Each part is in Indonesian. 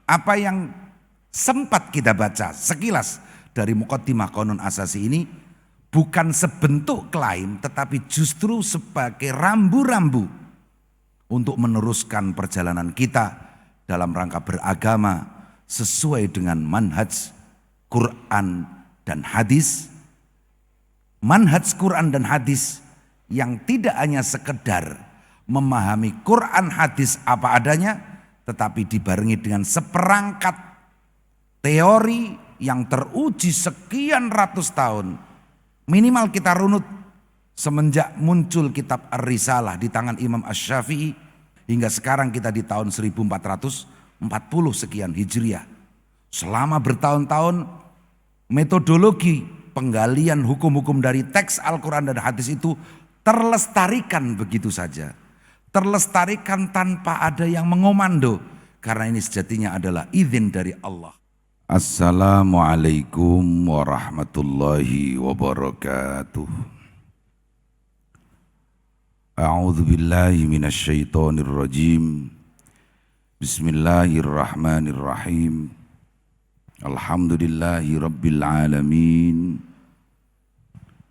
Apa yang sempat kita baca sekilas dari Muqaddimah Qanun Asasi ini bukan sebentuk klaim, tetapi justru sebagai rambu-rambu untuk meneruskan perjalanan kita dalam rangka beragama sesuai dengan manhaj Quran dan hadis. Manhaj Quran dan hadis yang tidak hanya sekedar memahami Quran hadis apa adanya, tetapi dibarengi dengan seperangkat teori yang teruji sekian ratus tahun. Minimal kita runut semenjak muncul kitab Ar-Risalah di tangan Imam Asy-Syafi'i hingga sekarang kita di tahun 1440 sekian Hijriah. Selama bertahun-tahun metodologi penggalian hukum-hukum dari teks Al-Quran dan hadis itu terlestarikan begitu saja. Terlestarikan tanpa ada yang mengomando, karena ini sejatinya adalah izin dari Allah. Assalamualaikum warahmatullahi wabarakatuh. A'udzu billahi minasyaitonir rajim. Bismillahirrahmanirrahim. Alhamdulillahi rabbil alamin.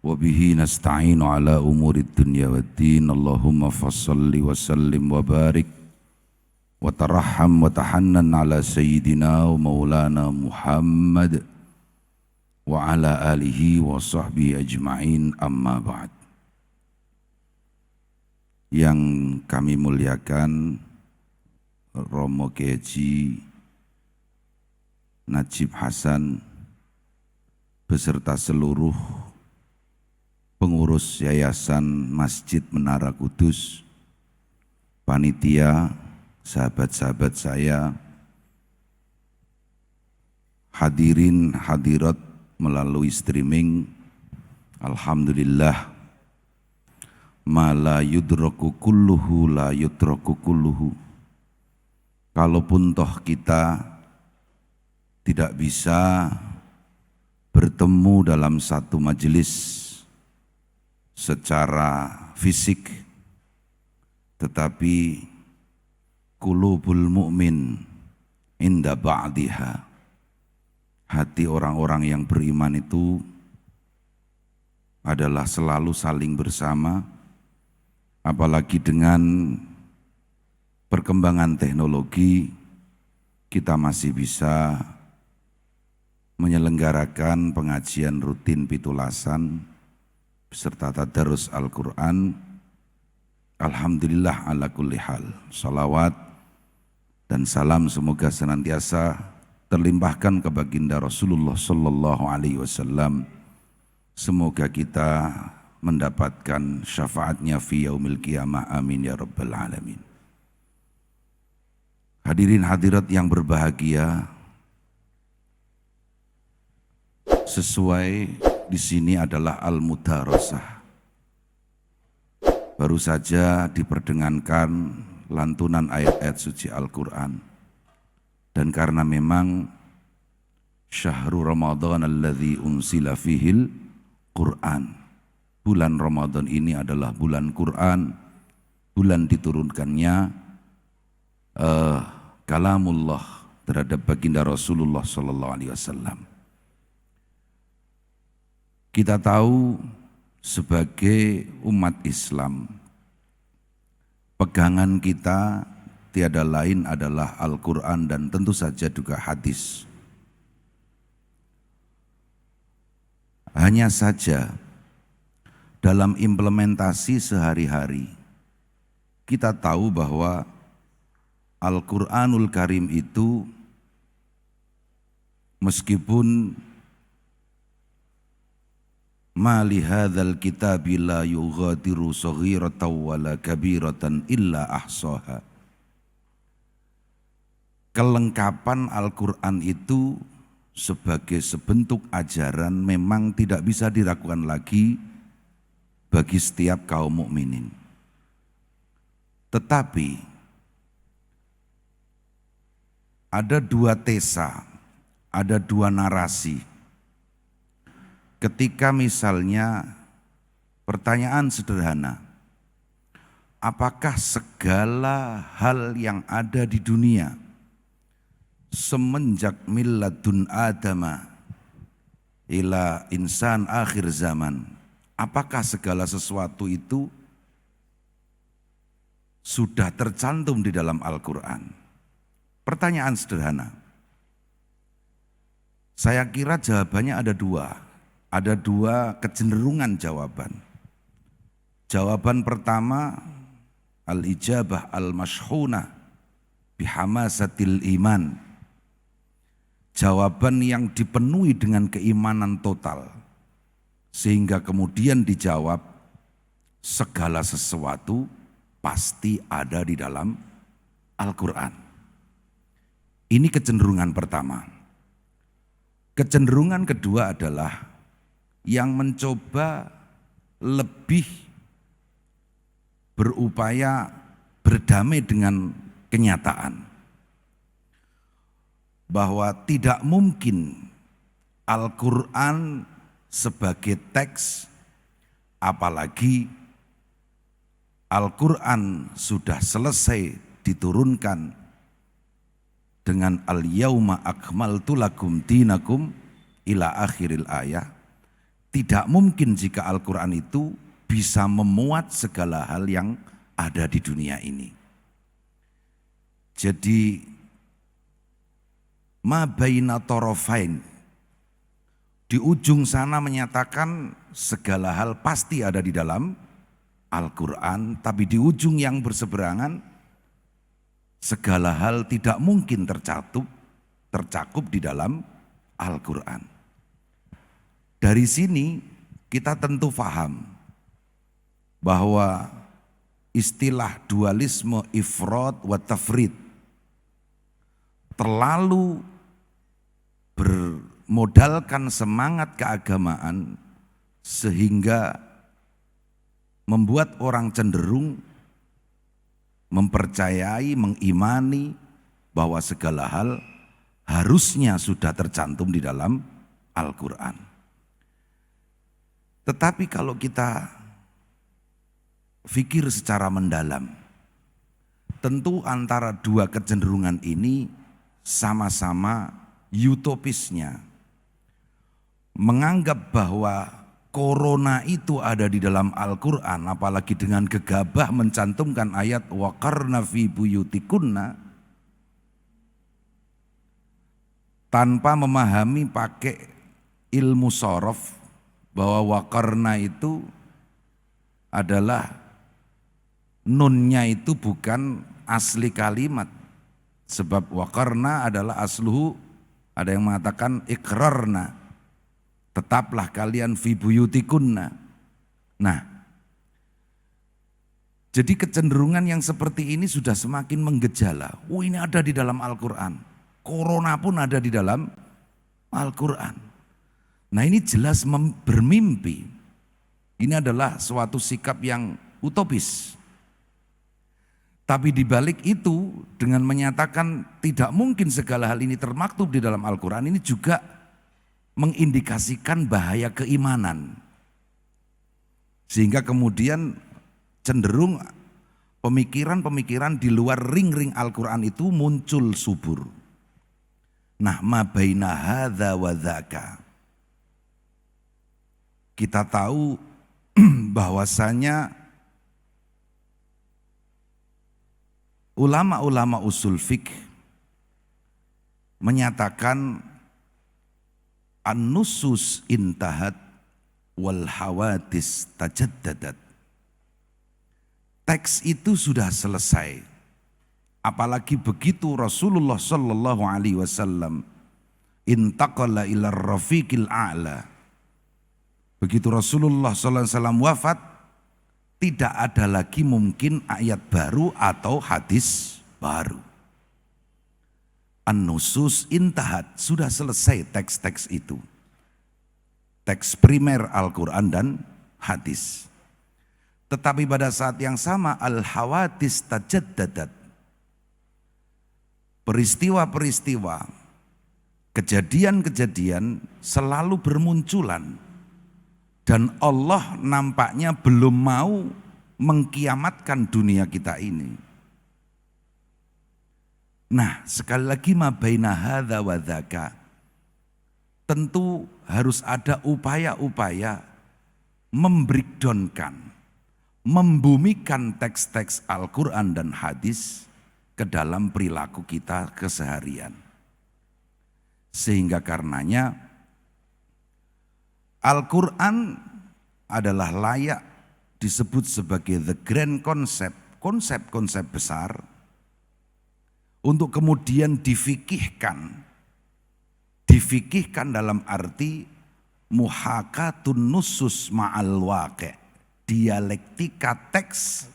Wabihi nasta'inu ala umurid dunya waddin. Allahumma fassalli wa sallim wa barik wa tarahham wa tahannan ala sayyidina wa maulana Muhammad wa ala alihi wa sahbihi ajma'in, amma ba'd. Yang kami muliakan Romo Keji Najib Hasan beserta seluruh pengurus Yayasan Masjid Menara Kudus, panitia, sahabat-sahabat saya, hadirin hadirat melalui streaming. Alhamdulillah, ma la yudraku kulluhu la yudraku kulluhu. Kalaupun toh kita tidak bisa bertemu dalam satu majelis secara fisik, tetapi qulubul mu'min inda ba'diha, hati orang-orang yang beriman itu adalah selalu saling bersama. Apalagi dengan perkembangan teknologi, kita masih bisa menyelenggarakan pengajian rutin pitulasan beserta tadarus Al-Quran. Alhamdulillah ala kulli hal. Salawat dan salam semoga senantiasa terlimpahkan ke baginda Rasulullah sallallahu alaihi wasallam. Semoga kita mendapatkan syafaatnya fi yaumil qiyamah, amin ya rabbal alamin. Hadirin hadirat yang berbahagia, sesuai di sini adalah al-mudarasah. Baru saja diperdengankan lantunan ayat-ayat suci Al-Quran. Dan karena memang syahrul Ramadan alladzi unsila fihil Quran, bulan Ramadan ini adalah bulan Quran, bulan diturunkannya kalamullah terhadap baginda Rasulullah sallallahu alaihi wasallam. Kita tahu sebagai umat Islam, pegangan kita tiada lain adalah Al-Quran dan tentu saja juga hadis. Hanya saja dalam implementasi sehari-hari, kita tahu bahwa Al-Quranul Karim itu meskipun ma li hadzal kitabi la yughadiru shaghiratan wala kabiratan illa ahsaha. Kelengkapan Al-Quran itu sebagai sebentuk ajaran memang tidak bisa diragukan lagi bagi setiap kaum mukminin. Tetapi ada dua tesa, ada dua narasi. Ketika misalnya pertanyaan sederhana, apakah segala hal yang ada di dunia semenjak milladun adama ila insan akhir zaman, apakah segala sesuatu itu sudah tercantum di dalam Al-Quran? Pertanyaan sederhana. Saya kira jawabannya ada dua. Ada dua kecenderungan jawaban. Jawaban pertama, al-ijabah al-mashhunah bihamasatil iman. Jawaban yang dipenuhi dengan keimanan total. Sehingga kemudian dijawab, segala sesuatu pasti ada di dalam Al-Quran. Ini kecenderungan pertama. Kecenderungan kedua adalah yang mencoba lebih berupaya berdamai dengan kenyataan. Bahwa tidak mungkin Al-Quran sebagai teks, apalagi Al-Quran sudah selesai diturunkan dengan al-yauma akmaltu lakum dinakum ila akhiril ayah. Tidak mungkin jika Al-Quran itu bisa memuat segala hal yang ada di dunia ini. Jadi ma baina torofain, di ujung sana menyatakan segala hal pasti ada di dalam Al-Quran, tapi di ujung yang berseberangan segala hal tidak mungkin tercakup di dalam Al-Quran. Dari sini kita tentu paham bahwa istilah dualisme ifrad wa tafrid terlalu bermodalkan semangat keagamaan sehingga membuat orang cenderung mempercayai, mengimani bahwa segala hal harusnya sudah tercantum di dalam Al-Quran. Tetapi kalau kita fikir secara mendalam, tentu antara dua kecenderungan ini sama-sama utopisnya. Menganggap bahwa corona itu ada di dalam Al-Quran, apalagi dengan gegabah mencantumkan ayat waqarna fi buyutikunna, tanpa memahami pakai ilmu shorof bahwa waqarna itu adalah nunnya itu bukan asli kalimat. Sebab waqarna adalah asluhu, ada yang mengatakan ikrarna, tetaplah kalian fi buyutikunna. Nah, jadi kecenderungan yang seperti ini sudah semakin menggejala. Ini ada di dalam Al-Quran. Corona pun ada di dalam Al-Quran. Nah, ini jelas bermimpi. Ini adalah suatu sikap yang utopis. Tapi di balik itu dengan menyatakan tidak mungkin segala hal ini termaktub di dalam Al-Quran, ini juga mengindikasikan bahaya keimanan. Sehingga kemudian cenderung pemikiran-pemikiran di luar ring-ring Al-Quran itu muncul subur. Nah, ma baina hadza wa dzaka. Kita tahu bahwasanya ulama-ulama usul fiqh menyatakan an-nusus intahat wal hawadis tajaddadat. Teks itu sudah selesai. Apalagi begitu Rasulullah sallallahu alaihi wasallam intaqala ila rafiqil a'la. Begitu Rasulullah sallallahu alaihi wasallam wafat, tidak ada lagi mungkin ayat baru atau hadis baru. An-nusus intahat, sudah selesai teks-teks itu. Teks primer Al-Quran dan hadis. Tetapi pada saat yang sama al-hawadis tajaddadat. Peristiwa-peristiwa, kejadian-kejadian selalu bermunculan. Dan Allah nampaknya belum mau mengkiamatkan dunia kita ini. Nah, sekali lagi ma baina hadza wa dzaka, tentu harus ada upaya-upaya membreakdownkan, membumikan teks-teks Al-Quran dan hadis ke dalam perilaku kita keseharian. Sehingga karenanya Al-Quran adalah layak disebut sebagai the grand concept, konsep-konsep besar untuk kemudian difikihkan dalam arti muhakatun nusus ma'al waqi', dialektika teks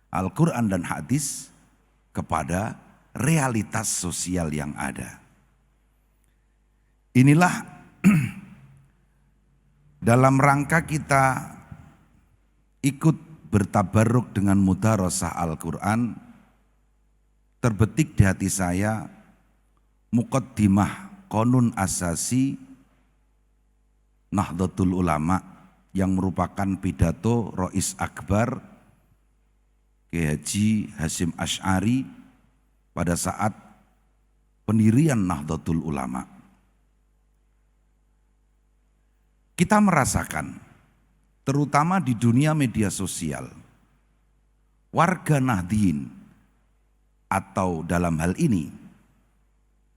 Al-Quran dan hadis kepada realitas sosial yang ada. Inilah dalam rangka kita ikut bertabarruk dengan mudarasah Al-Quran, terbetik di hati saya muqaddimah Qonun Asasi Nahdlatul Ulama yang merupakan pidato Rais Akbar Kiai Haji Hasyim Asy'ari pada saat pendirian Nahdlatul Ulama. Kita merasakan, terutama di dunia media sosial, warga Nahdien atau dalam hal ini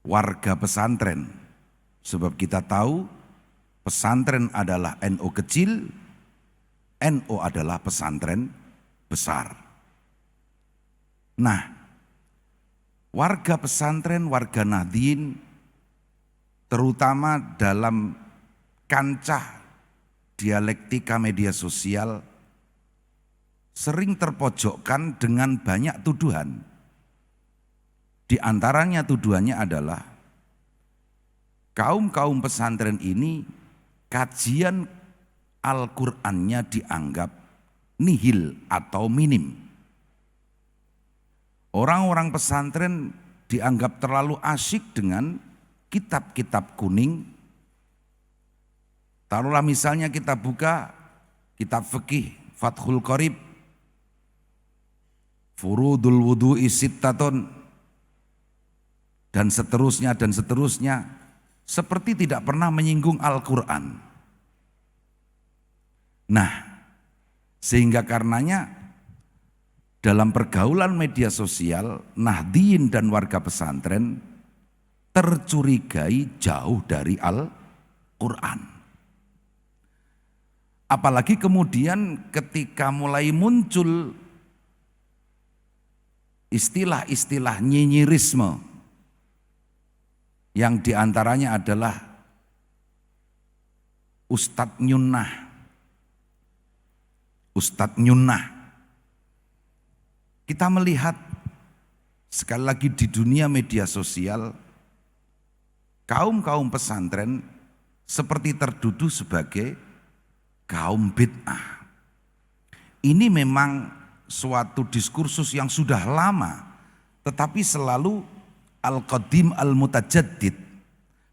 warga pesantren, sebab kita tahu pesantren adalah NU kecil, NU adalah pesantren besar. Nah, warga pesantren, warga Nahdien terutama dalam kancah dialektika media sosial sering terpojokkan dengan banyak tuduhan. Di antaranya tuduhannya adalah kaum pesantren ini kajian Al-Qur'annya dianggap nihil atau minim. Orang-orang pesantren dianggap terlalu asyik dengan kitab-kitab kuning. Taruhlah misalnya kita buka kitab fikih Fathul Qorib, Furudul Wudu'i Sittatun, dan seterusnya, seperti tidak pernah menyinggung Al-Quran. Nah, sehingga karenanya dalam pergaulan media sosial, Nahdien dan warga pesantren tercurigai jauh dari Al-Quran. Apalagi kemudian ketika mulai muncul istilah-istilah nyinyirisme, yang diantaranya adalah Ustadz Nyunnah. Kita melihat sekali lagi di dunia media sosial, kaum pesantren seperti tertuduh sebagai kaum bid'ah. Ini memang suatu diskursus yang sudah lama, tetapi selalu al-qadim al-mutajaddid,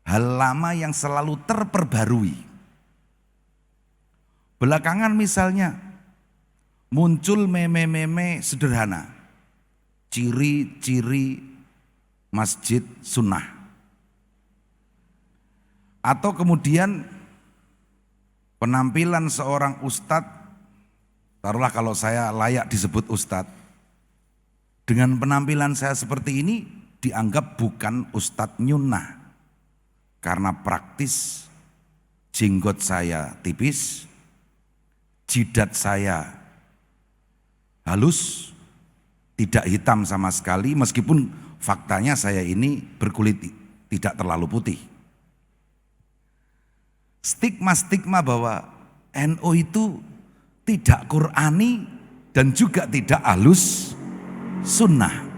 hal lama yang selalu terperbarui. Belakangan misalnya muncul meme-meme sederhana, ciri-ciri masjid sunnah. Atau kemudian penampilan seorang ustadz, taruhlah kalau saya layak disebut ustadz, dengan penampilan saya seperti ini dianggap bukan Ustadz Nyunnah, karena praktis jenggot saya tipis, jidat saya halus, tidak hitam sama sekali, meskipun faktanya saya ini berkulit tidak terlalu putih. Stigma-stigma bahwa NU itu tidak Qur'ani dan juga tidak ahlus sunnah.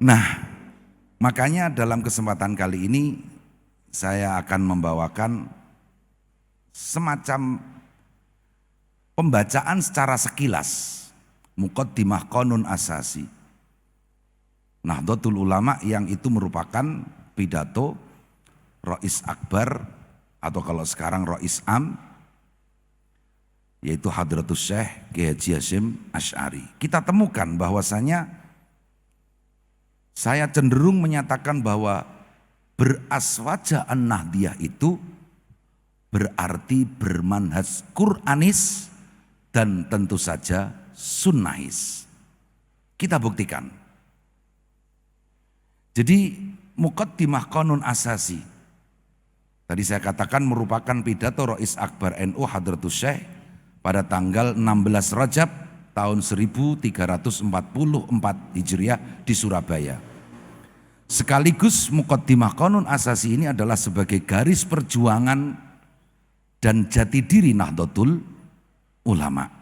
Nah, makanya dalam kesempatan kali ini saya akan membawakan semacam pembacaan secara sekilas muqaddimah Qonun Asasi Nahdlatul Ulama, yang itu merupakan pidato Rais Akbar atau kalau sekarang Rais Am, yaitu Hadratus Syekh Kiai Haji Hasyim Asy'ari. Kita temukan bahwasanya Saya cenderung menyatakan bahwa beraswaja an-nahdiyah itu berarti bermanhaj Quranis dan tentu saja sunnahis. Kita buktikan. Jadi Muqaddimah Qanun Asasi tadi saya katakan merupakan pidato Rais Akbar NU Hadratus Syekh pada tanggal 16 Rajab tahun 1344 Hijriah di Surabaya. Sekaligus Muqaddimah Qanun Asasi ini adalah sebagai garis perjuangan dan jati diri Nahdlatul Ulama.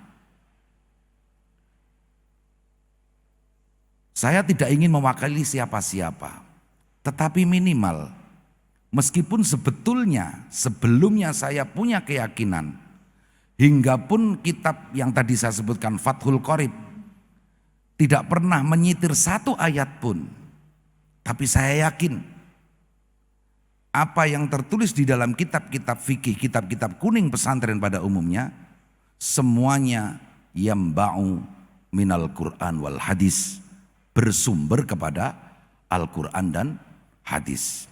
Saya tidak ingin mewakili siapa-siapa, tetapi minimal meskipun sebelumnya saya punya keyakinan, hingga pun kitab yang tadi saya sebutkan Fathul Qorib tidak pernah menyitir satu ayat pun. Tapi saya yakin apa yang tertulis di dalam kitab-kitab fikih, kitab-kitab kuning pesantren pada umumnya, semuanya yamba'u minal Qur'an wal hadis, bersumber kepada Al-Quran dan hadis.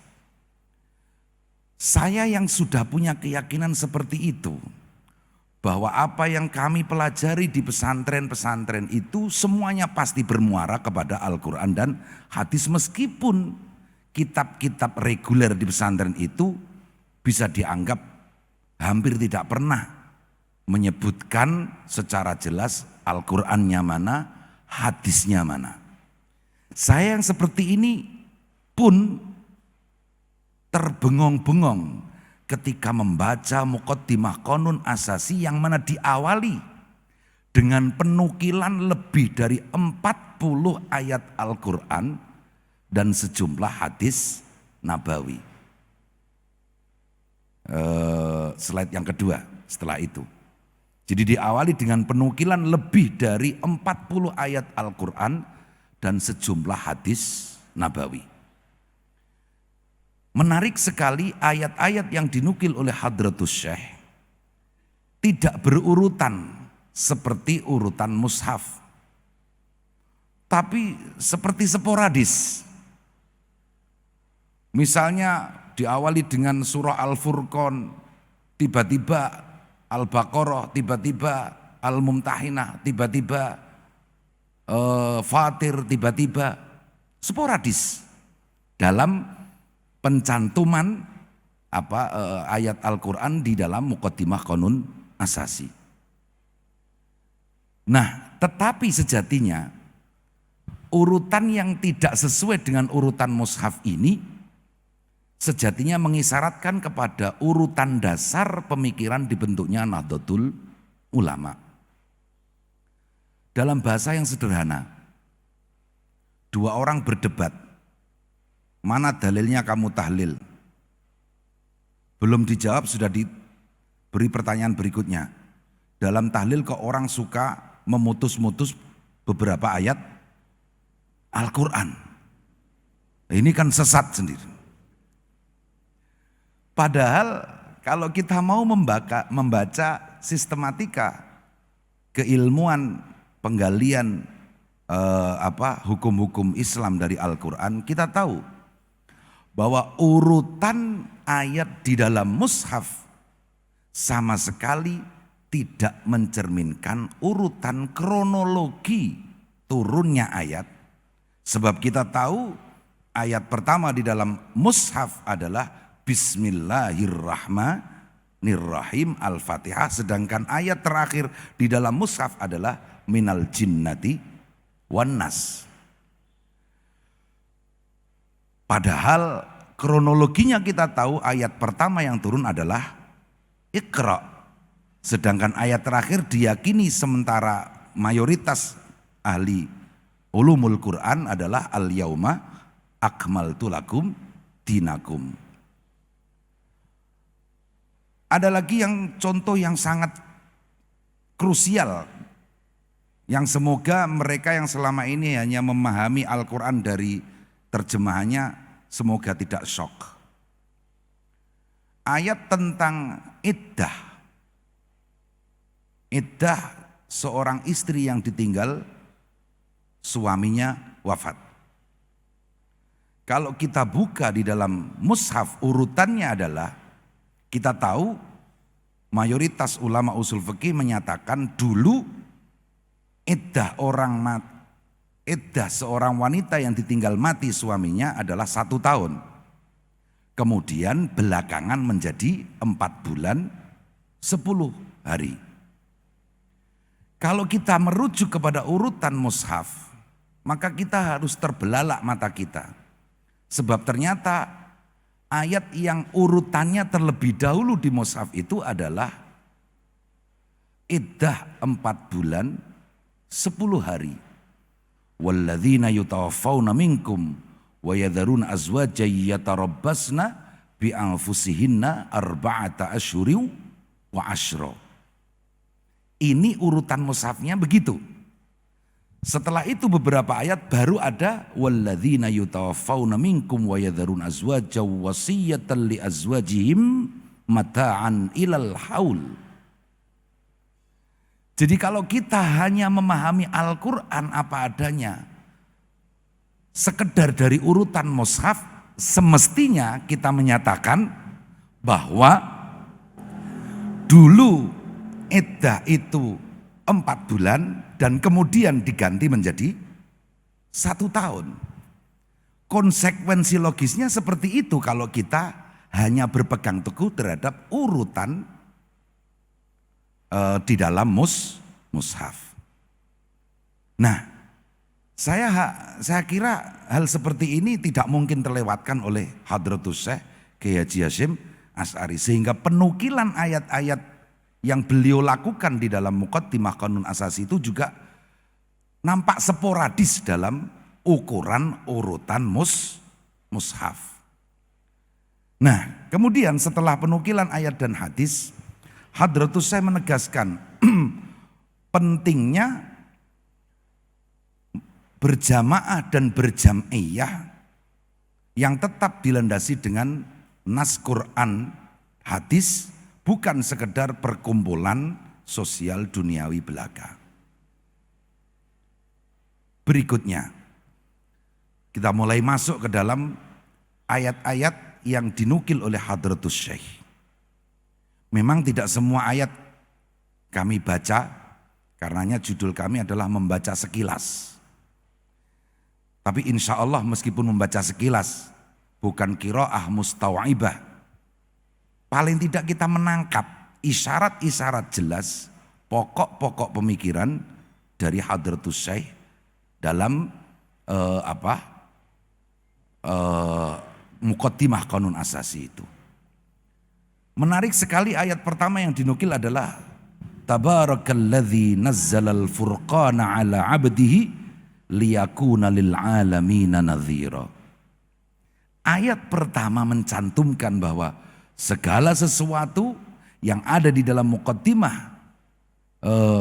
Saya yang sudah punya keyakinan seperti itu, bahwa apa yang kami pelajari di pesantren-pesantren itu semuanya pasti bermuara kepada Al-Quran dan hadis, meskipun kitab-kitab reguler di pesantren itu bisa dianggap hampir tidak pernah menyebutkan secara jelas Al-Qurannya mana, hadisnya mana. Saya yang seperti ini pun terbengong-bengong ketika membaca Muqaddimah Qanun Asasi yang mana diawali dengan penukilan lebih dari 40 ayat Al-Quran dan sejumlah hadis nabawi. Slide yang kedua setelah itu. Jadi diawali dengan penukilan lebih dari 40 ayat Al-Quran dan sejumlah hadis nabawi. Menarik sekali ayat-ayat yang dinukil oleh Hadratus Syekh tidak berurutan seperti urutan mushaf, tapi seperti sporadis. Misalnya diawali dengan surah Al-Furqan, tiba-tiba Al-Baqarah, tiba-tiba Al-Mumtahinah, tiba-tiba Fatir, tiba-tiba sporadis dalam pencantuman ayat Al-Quran di dalam Muqaddimah Qanun Asasi. Nah, tetapi sejatinya urutan yang tidak sesuai dengan urutan mushaf ini sejatinya mengisyaratkan kepada urutan dasar pemikiran dibentuknya Nahdlatul Ulama. Dalam bahasa yang sederhana, dua orang berdebat. Mana dalilnya kamu tahlil? Belum dijawab sudah diberi pertanyaan berikutnya. Dalam tahlil kok orang suka memutus-mutus beberapa ayat Al-Quran. Ini kan sesat sendiri. Padahal kalau kita mau membaca sistematika keilmuan penggalian hukum-hukum Islam dari Al-Quran, kita tahu bahwa urutan ayat di dalam mushaf sama sekali tidak mencerminkan urutan kronologi turunnya ayat. Sebab kita tahu ayat pertama di dalam mushaf adalah Bismillahirrahmanirrahim Al-Fatihah, sedangkan ayat terakhir di dalam mushaf adalah minal jinnati wan nas. Padahal kronologinya kita tahu ayat pertama yang turun adalah Iqra. Sedangkan ayat terakhir diyakini sementara mayoritas ahli ulumul Quran adalah al-yauma akmaltu lakum dinakum. Ada lagi yang contoh yang sangat krusial yang semoga mereka yang selama ini hanya memahami Al-Quran dari terjemahannya semoga tidak shock. Ayat tentang iddah. Iddah seorang istri yang ditinggal suaminya wafat. Kalau kita buka di dalam mushaf urutannya adalah, kita tahu mayoritas ulama usul fikih menyatakan dulu iddah seorang wanita yang ditinggal mati suaminya adalah 1 tahun. Kemudian belakangan menjadi 4 bulan 10 hari. Kalau kita merujuk kepada urutan mushaf, maka kita harus terbelalak mata kita. Sebab ternyata ayat yang urutannya terlebih dahulu di mushaf itu adalah iddah 4 bulan 10 hari. Walladzina yutawaffawna minkum wa yadharuna azwajan yatarabbasna bi anfusihinna arba'ata asyhurin wa asyra. Ini urutan mushafnya begitu. Setelah itu beberapa ayat baru ada walladzina yutawaffawna minkum wa yadharuna azwajan wasiyatan li azwajihim mata'an ilal haul. Jadi kalau kita hanya memahami Al-Quran apa adanya, sekedar dari urutan mushaf, semestinya kita menyatakan bahwa dulu iddah itu 4 bulan dan kemudian diganti menjadi 1 tahun. Konsekuensi logisnya seperti itu kalau kita hanya berpegang teguh terhadap urutan di dalam mushaf. Nah, saya kira hal seperti ini tidak mungkin terlewatkan oleh Hadratus Syekh Kiai Haji Hasyim Asy'ari, sehingga penukilan ayat-ayat yang beliau lakukan di dalam Muqaddimah Qanun Asasi itu juga nampak sporadis dalam ukuran urutan mushaf. Nah, kemudian setelah penukilan ayat dan hadis, Hadratus Syekh menegaskan pentingnya berjamaah dan berjam'iyah yang tetap dilandasi dengan nas Quran, hadis, bukan sekedar perkumpulan sosial duniawi belaka. Berikutnya, kita mulai masuk ke dalam ayat-ayat yang dinukil oleh Hadratus Syekh. Memang tidak semua ayat kami baca, karenanya judul kami adalah membaca sekilas. Tapi insya Allah meskipun membaca sekilas, bukan qiraah mustaw'ibah, paling tidak kita menangkap isyarat-isyarat jelas, pokok-pokok pemikiran dari Hadratus Syekh dalam Muqaddimah Qanun Asasi itu. Menarik sekali ayat pertama yang dinukil adalah Tabarakalladzi nazzalal furqana ala abdihi liyakuna lil alamina nadhira. Ayat pertama mencantumkan bahwa segala sesuatu yang ada di dalam Muqaddimah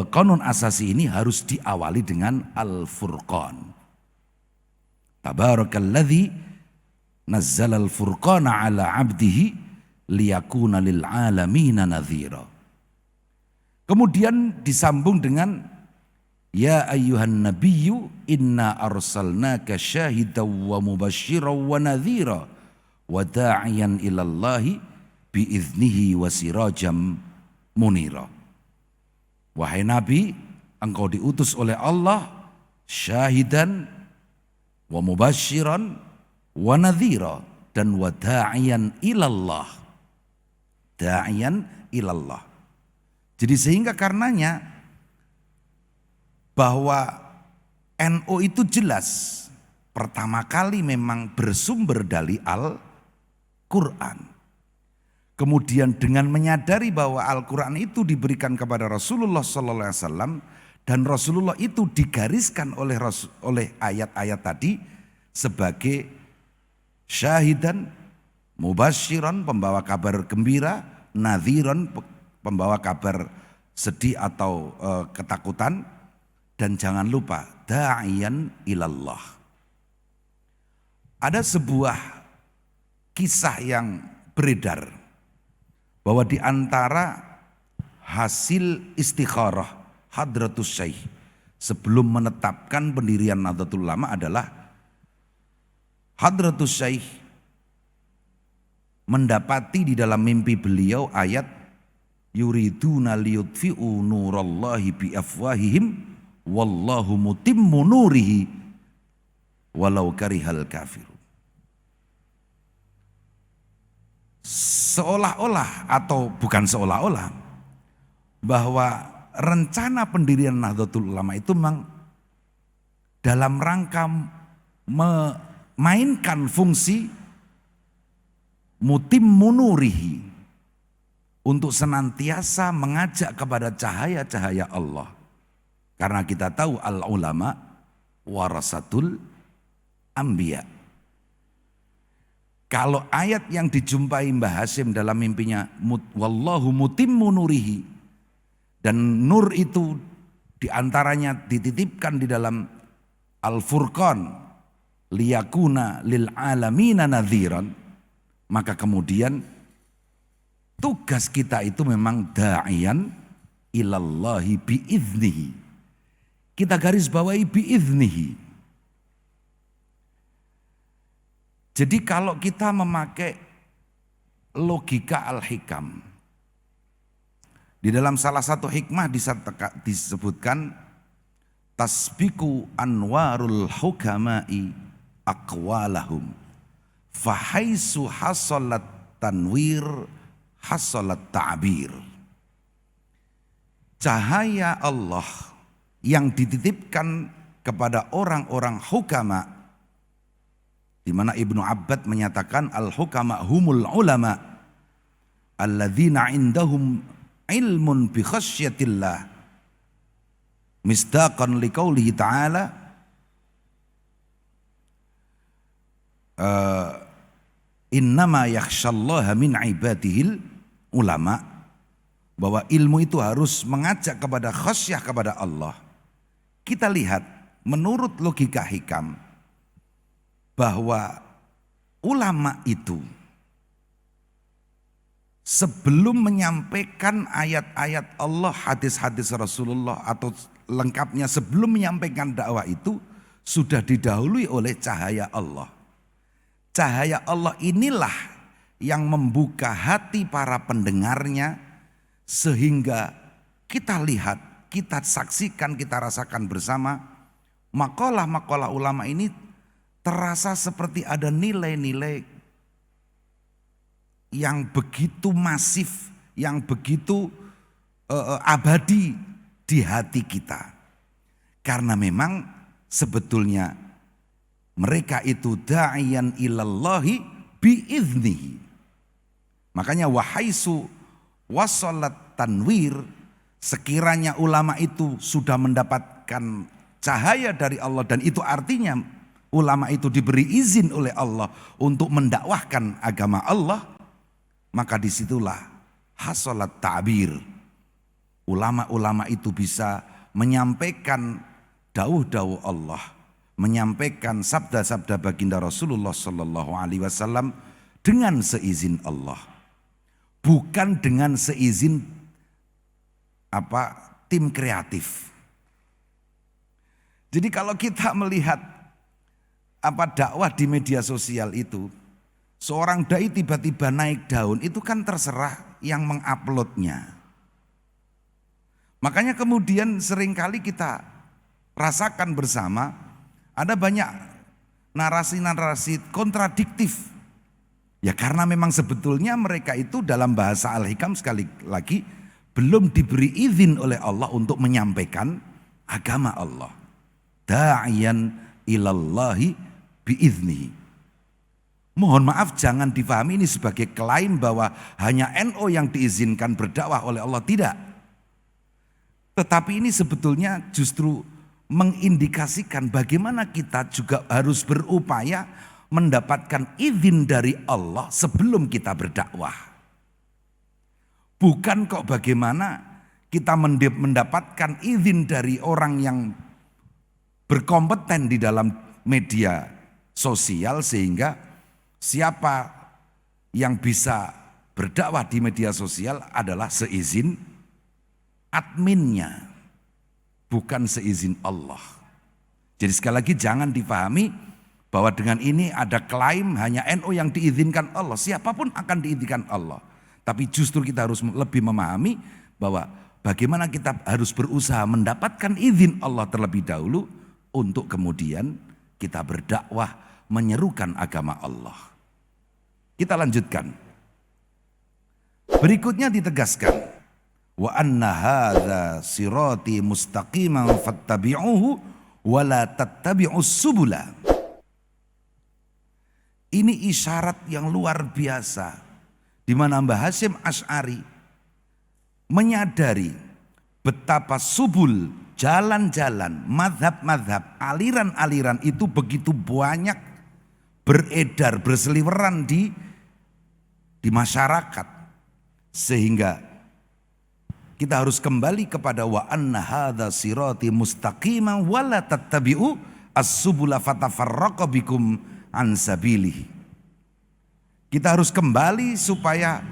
Qanun Asasi ini harus diawali dengan Al-Furqan. Tabarakalladzi nazzalal furqana ala abdihi liyakuna lil alamina nadhira. Kemudian disambung dengan ya ayyuhan nabiyyu inna arsalnaka syahidan wa mubasysyiran wa nadhira wa da'iyan ilallahi biiznihi wa sirajam munira. Wahai Nabi, engkau diutus oleh Allah syahidan wa mubasysyiran wa nadhira dan wa da'iyan ilallah. Da'iyan ilallah. Jadi sehingga karenanya bahwa NU itu jelas pertama kali memang bersumber dari Al-Quran. Kemudian dengan menyadari bahwa Al-Quran itu diberikan kepada Rasulullah SAW dan Rasulullah itu digariskan oleh ayat-ayat tadi sebagai syahidan, mubasyiran, pembawa kabar gembira, nadhiran, pembawa kabar sedih atau ketakutan, dan jangan lupa da'iyan ilallah. Ada sebuah kisah yang beredar bahwa di antara hasil istikharah Hadratus Syekh sebelum menetapkan pendirian Nahdlatul Ulama adalah Hadratus Syekh mendapati di dalam mimpi beliau ayat yuriduna liyutfi'u nurallahi biafwahihim wallahu mutimmu nurihi walau karihal kafirun. Seolah-olah atau bukan seolah-olah bahwa rencana pendirian Nahdlatul Ulama itu memang dalam rangka memainkan fungsi mutimmu nurihi, untuk senantiasa mengajak kepada cahaya-cahaya Allah. Karena kita tahu al-ulama warasatul anbiya. Kalau ayat yang dijumpai Mbah Hasyim dalam mimpinya wallahu mutimmu nurihi, dan nur itu diantaranya dititipkan di dalam Al-Furqan liyakuna lil alamina nadhiran, maka kemudian tugas kita itu memang da'iyan ilallahi biiznihi. Kita garis bawahi biiznihi. Jadi kalau kita memakai logika al-hikam, di dalam salah satu hikmah disebutkan tasbiku anwarul hukama'i aqwalahum fahaisu hasalat tanwir hasalat ta'bir. Cahaya Allah yang dititipkan kepada orang-orang hukama, di mana Ibnu Abbad menyatakan al-hukama humul ulama alladzina indahum ilmun bi khasyatillah misdaqan liqaulihi ta'ala innama yakhsyallaha min ibadihil ulama, bahwa ilmu itu harus mengajak kepada khasyah kepada Allah. Kita lihat menurut logika hikam bahwa ulama itu sebelum menyampaikan ayat-ayat Allah, hadis-hadis Rasulullah atau lengkapnya sebelum menyampaikan dakwah itu sudah didahului oleh cahaya Allah. Cahaya Allah inilah yang membuka hati para pendengarnya sehingga kita lihat, kita saksikan, kita rasakan bersama makalah-makalah ulama ini terasa seperti ada nilai-nilai yang begitu masif, yang begitu abadi di hati kita. Karena memang sebetulnya mereka itu da'iyan ilallahi biiznihi. Makanya wahaisu wasalat tanwir, sekiranya ulama itu sudah mendapatkan cahaya dari Allah, dan itu artinya ulama itu diberi izin oleh Allah untuk mendakwahkan agama Allah, maka disitulah hasalat ta'bir. Ulama-ulama itu bisa menyampaikan dawuh-dawuh Allah, menyampaikan sabda-sabda baginda Rasulullah Sallallahu Alaihi Wasallam dengan seizin Allah, bukan dengan seizin tim kreatif. Jadi kalau kita melihat dakwah di media sosial itu, seorang dai tiba-tiba naik daun, itu kan terserah yang menguploadnya. Makanya kemudian seringkali kita rasakan bersama ada banyak narasi-narasi kontradiktif. Ya karena memang sebetulnya mereka itu dalam bahasa Al-Hikam sekali lagi belum diberi izin oleh Allah untuk menyampaikan agama Allah. Da'iyan ilallahi biiznihi. Mohon maaf, jangan difahami ini sebagai klaim bahwa hanya NU yang diizinkan berdakwah oleh Allah, tidak. Tetapi ini sebetulnya justru mengindikasikan bagaimana kita juga harus berupaya mendapatkan izin dari Allah sebelum kita berdakwah. Bukan kok bagaimana kita mendapatkan izin dari orang yang berkompeten di dalam media sosial sehingga siapa yang bisa berdakwah di media sosial adalah seizin adminnya, bukan seizin Allah. Jadi sekali lagi jangan dipahami Bahwa dengan ini ada klaim hanya NU yang diizinkan Allah. Siapapun akan diizinkan Allah. Tapi justru kita harus lebih memahami bahwa bagaimana kita harus berusaha mendapatkan izin Allah terlebih dahulu untuk kemudian kita berdakwah menyerukan agama Allah. Kita lanjutkan. Berikutnya ditegaskan, wa anna hadza sirati mustaqiman fattabi'uhu wa la tattabi'us subula. Ini isyarat yang luar biasa di mana Mbah Hasyim Asy'ari menyadari betapa subul, jalan-jalan, mazhab-mazhab, aliran-aliran itu begitu banyak beredar, berseliweran di masyarakat. Sehingga kita harus kembali kepada wa anna hadza sirati mustaqiman wa la tattabi'u as-subula fatafarraqa bikum an sabilihi. Kita harus kembali supaya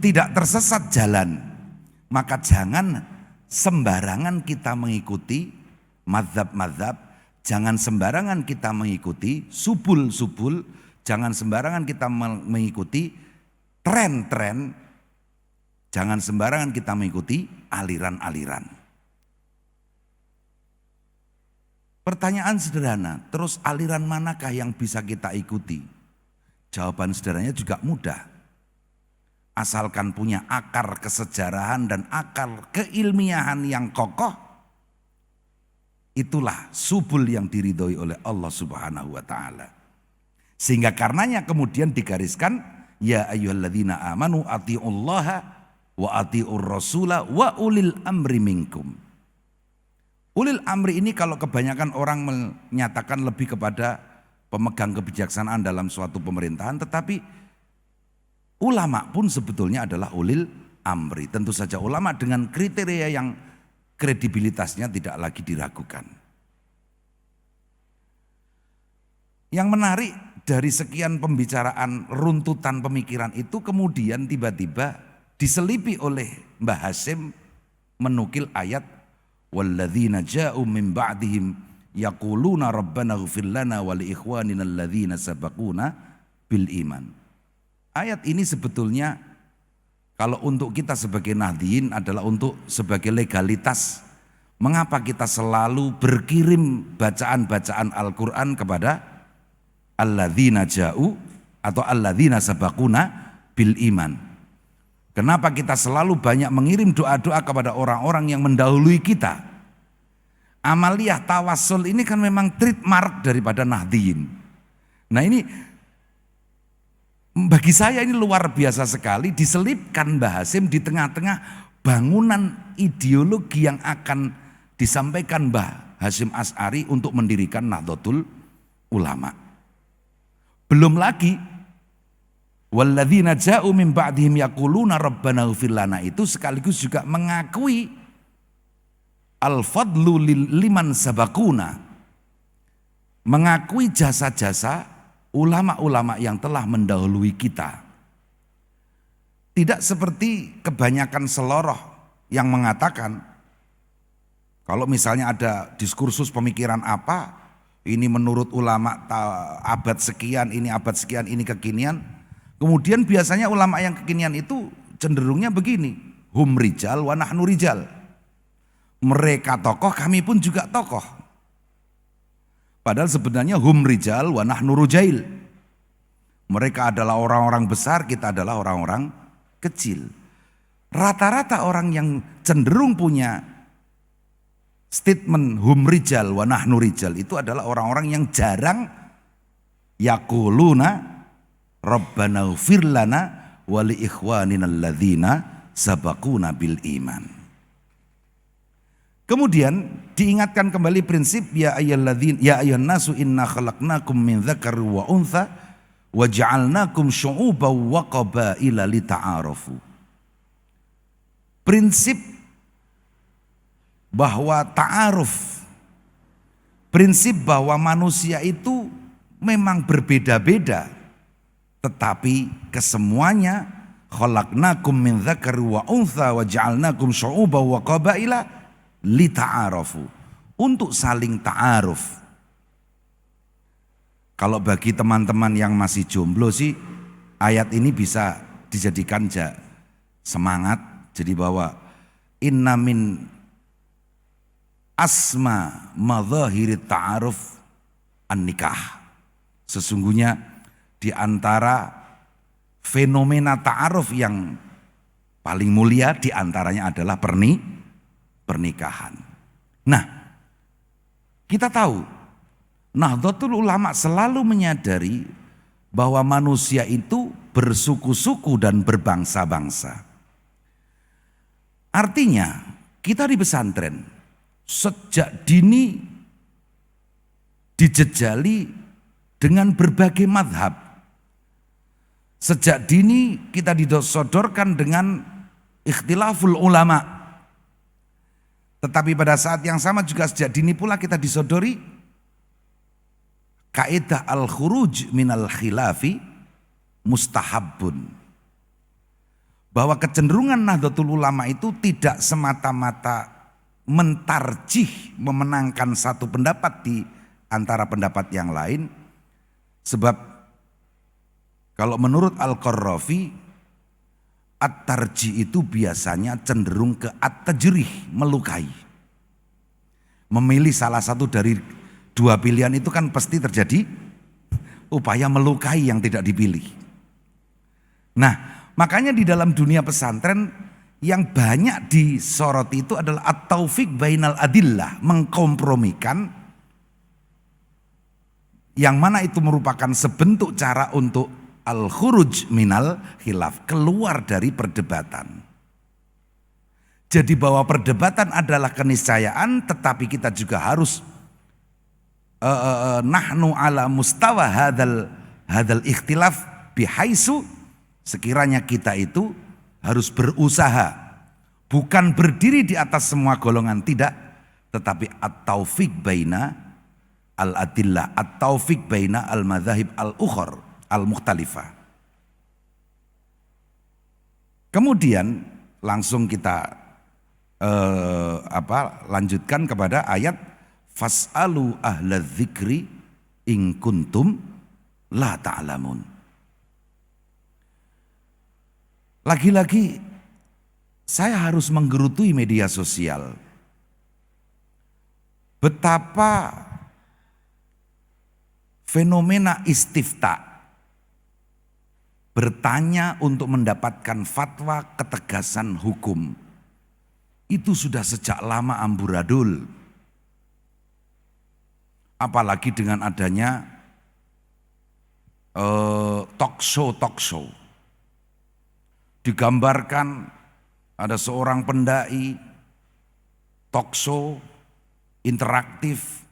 tidak tersesat jalan. Maka jangan sembarangan kita mengikuti mazhab-mazhab, jangan sembarangan kita mengikuti subul-subul, jangan sembarangan kita mengikuti tren-tren, jangan sembarangan kita mengikuti aliran-aliran. Pertanyaan sederhana, terus aliran manakah yang bisa kita ikuti? Jawaban sederhananya juga mudah. Asalkan punya akar kesejarahan dan akar keilmiahan yang kokoh, itulah subul yang diridhoi oleh Allah Subhanahu wa taala. Sehingga karenanya kemudian digariskan, ya ayyuhalladzina amanu athi'ullaha wa athi'ur rasula wa ulil amri minkum. Ulil amri ini kalau kebanyakan orang menyatakan lebih kepada pemegang kebijaksanaan dalam suatu pemerintahan, tetapi ulama pun sebetulnya adalah ulil amri. Tentu saja ulama dengan kriteria yang kredibilitasnya tidak lagi diragukan. Yang menarik dari sekian pembicaraan runtutan pemikiran itu kemudian tiba-tiba diselipi oleh Mbah Hasyim menukil ayat walladzina ja'u min ba'dihim yaquluna rabbana ighfir lana wa li ikhwanina alladzina sabaquna bil iman. Ayat ini sebetulnya kalau untuk kita sebagai Nahdliyin adalah untuk sebagai legalitas. Mengapa kita selalu berkirim bacaan-bacaan Al-Quran kepada alladzina ja'u atau alladzina sabaquna bil iman. Kenapa kita selalu banyak mengirim doa-doa kepada orang-orang yang mendahului kita? Amaliyah tawassul ini kan memang trademark daripada Nahdliyin. Nah ini bagi saya ini luar biasa sekali diselipkan Mbah Hasyim di tengah-tengah bangunan ideologi yang akan disampaikan Mbah Hasyim Asy'ari untuk mendirikan Nahdlatul Ulama. Belum lagi walladzina ja'u min ba'dihim yaquluna rabbana ighfir lana itu sekaligus juga mengakui al-fadlu liman sabakuna, mengakui jasa-jasa ulama-ulama yang telah mendahului kita. Tidak seperti kebanyakan seloroh yang mengatakan kalau misalnya ada diskursus pemikiran apa, ini menurut ulama abad sekian, ini abad sekian, ini kekinian. Kemudian biasanya ulama yang kekinian itu cenderungnya begini, hum rijal wa nahnu rijal. Mereka tokoh, kami pun juga tokoh. Padahal sebenarnya hum rijal wa nahnu rujail. Mereka adalah orang-orang besar, kita adalah orang-orang kecil. Rata-rata orang yang cenderung punya statement hum rijal wa nahnu rijal itu adalah orang-orang yang jarang yaquluna rabbana ighfir lana wa li ikhwanina alladzina sabaquna bil iman. Kemudian diingatkan kembali prinsip ya ayyuhan nasu inna khalaqnakum min dzakari wa untha wa ja'alnakum syu'uban wa qabaila lita'arafu. Prinsip bahwa ta'aruf, prinsip bahwa manusia itu memang berbeda-beda, tetapi kesemuanya khalaqnakum min dzakari wa untha wa ja'alnakum syu'uban wa qabaila lita'arafu, untuk saling ta'aruf. Kalau bagi teman-teman yang masih jomblo sih, ayat ini bisa dijadikan semangat. Jadi bahwa inna min asma madzahirit ta'aruf an-nikah. Sesungguhnya di antara fenomena ta'aruf yang paling mulia di antaranya adalah pernikahan. Nah, kita tahu Nahdlatul Ulama selalu menyadari bahwa manusia itu bersuku-suku dan berbangsa-bangsa. Artinya kita di pesantren sejak dini dijejali dengan berbagai madhab. Sejak dini kita disodorkan dengan ikhtilaful ulama. Tetapi pada saat yang sama juga sejak dini pula kita disodori kaidah al-khuruj minal khilafi mustahabun. Bahwa kecenderungan Nahdlatul Ulama itu tidak semata-mata mentarjih, memenangkan satu pendapat di antara pendapat yang lain. Sebab kalau menurut Al-Qarrafi, at-tarjih itu biasanya cenderung ke at-tajrih, melukai. Memilih salah satu dari dua pilihan itu kan pasti terjadi upaya melukai yang tidak dipilih. Nah, makanya di dalam dunia pesantren yang banyak disoroti itu adalah at-taufiq bainal adillah, mengkompromikan yang mana itu merupakan sebentuk cara untuk al-khuruj minal khilaf, keluar dari perdebatan. Jadi bahwa perdebatan adalah keniscayaan, tetapi kita juga harus nahnu ala mustawa hadal ikhtilaf bihaisu, sekiranya kita itu harus berusaha bukan berdiri di atas semua golongan, tidak, tetapi at-taufiq baina al-adillah, at-taufiq baina al-madzahib al-ukhar al-mukhtalifah. Kemudian langsung kita lanjutkan kepada ayat fas'alu ahla dzikri in kuntum la ta'lamun. Lagi-lagi saya harus menggerutui media sosial. Betapa fenomena istifta, bertanya untuk mendapatkan fatwa ketegasan hukum, itu sudah sejak lama amburadul. Apalagi dengan adanya talk show. Digambarkan ada seorang pendai, talk show, interaktif,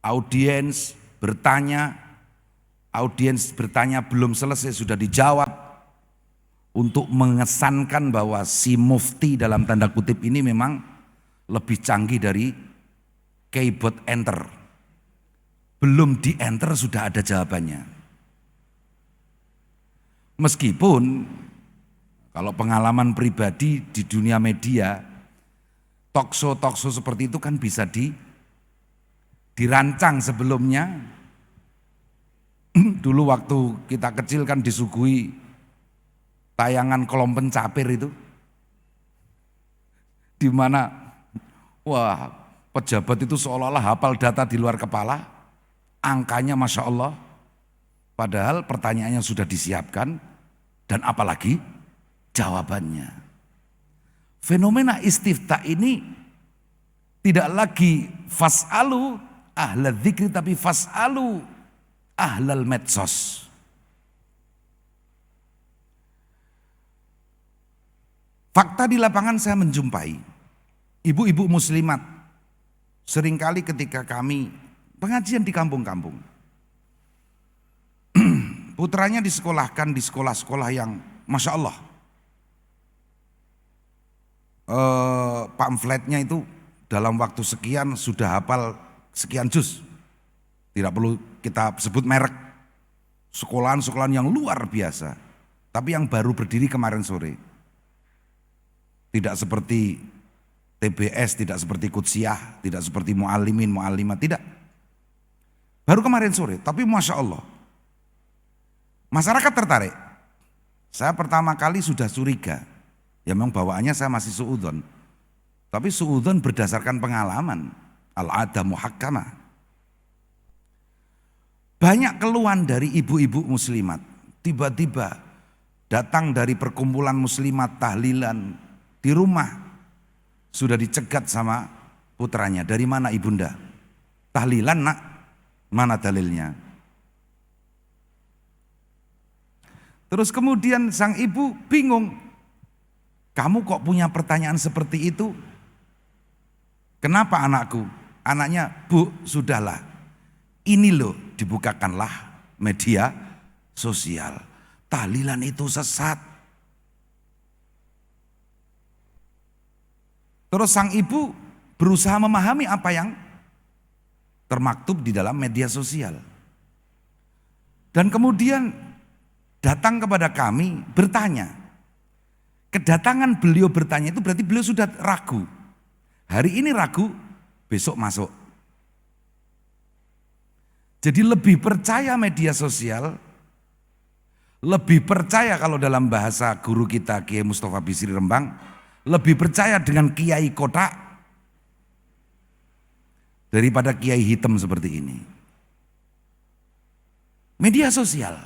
audiens bertanya belum selesai sudah dijawab, untuk mengesankan bahwa si mufti dalam tanda kutip ini memang lebih canggih dari keyboard enter. Belum di enter sudah ada jawabannya. Meskipun kalau pengalaman pribadi di dunia media, talk show seperti itu kan bisa dirancang sebelumnya. Dulu waktu kita kecil kan disuguhi tayangan kolom pencapir itu, di mana wah, pejabat itu seolah-olah hafal data di luar kepala, angkanya Masya Allah, padahal pertanyaannya sudah disiapkan, dan apalagi jawabannya. Fenomena istifta ini tidak lagi fas'alu ahla dzikri, tapi fas'alu ahlal medsos. Fakta di lapangan saya menjumpai ibu-ibu muslimat seringkali ketika kami pengajian di kampung-kampung, putranya disekolahkan di sekolah-sekolah yang Masya Allah pamfletnya itu dalam waktu sekian sudah hafal sekian juz, tidak perlu kita sebut merek, sekolahan-sekolahan yang luar biasa, tapi yang baru berdiri kemarin sore, tidak seperti TBS, tidak seperti Qudsiyah, tidak seperti mu'allimin, mu'allimat, tidak. Baru kemarin sore, tapi Masya Allah. Masyarakat tertarik. Saya pertama kali sudah curiga. Ya memang bawaannya saya masih suudzon. Tapi suudzon berdasarkan pengalaman. Al-ada muhakkamah. Banyak keluhan dari ibu-ibu muslimat. Tiba-tiba datang dari perkumpulan muslimat tahlilan di rumah. Sudah dicegat sama putranya. Dari mana ibunda? Tahlilan nak? Mana dalilnya? Terus kemudian sang ibu bingung. Kamu kok punya pertanyaan seperti itu? Kenapa anakku? Anaknya, Bu, sudahlah. Ini loh, dibukakanlah media sosial. Tahlilan itu sesat. Terus sang ibu berusaha memahami apa yang termaktub di dalam media sosial. Dan kemudian datang kepada kami bertanya. Kedatangan beliau bertanya itu berarti beliau sudah ragu. Hari ini ragu, besok masuk. Jadi lebih percaya media sosial, lebih percaya kalau dalam bahasa guru kita Kiai Mustafa Bisri Rembang, lebih percaya dengan kiai kotak daripada kiai hitam seperti ini. Media sosial.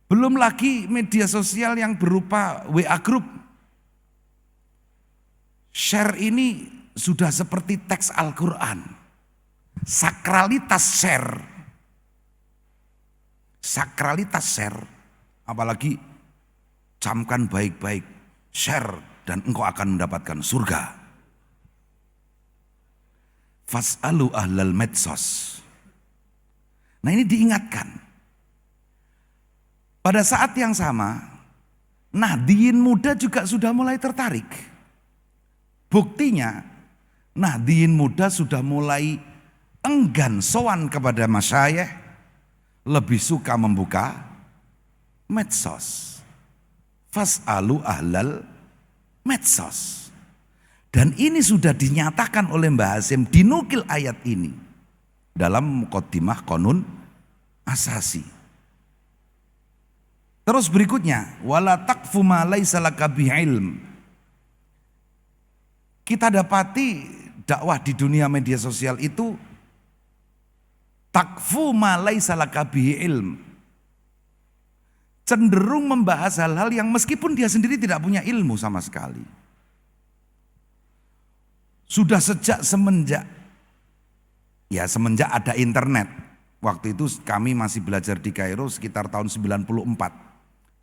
Belum lagi media sosial yang berupa WA group. Share ini sudah seperti teks Al-Quran. Sakralitas share. Sakralitas share. Apalagi camkan baik-baik. Share dan engkau akan mendapatkan surga. Fas'alu ahlal medsos. Nah ini diingatkan. Pada saat yang sama, Nahdliyin muda juga sudah mulai tertarik. Buktinya, Nahdliyin muda sudah mulai enggan sowan kepada masyayikh, lebih suka membuka medsos. Fas'alu ahlal medsos. Dan ini sudah dinyatakan oleh Mbah Hasyim, dinukil ayat ini dalam Muqaddimah Qanun Asasi. Terus berikutnya, wala taqfu ma laisa laka bihi ilm. Kita dapati dakwah di dunia media sosial itu taqfu ma laisa laka bihi ilm. Cenderung membahas hal-hal yang meskipun dia sendiri tidak punya ilmu sama sekali. Sudah semenjak ada internet. Waktu itu kami masih belajar di Kairo sekitar tahun 94.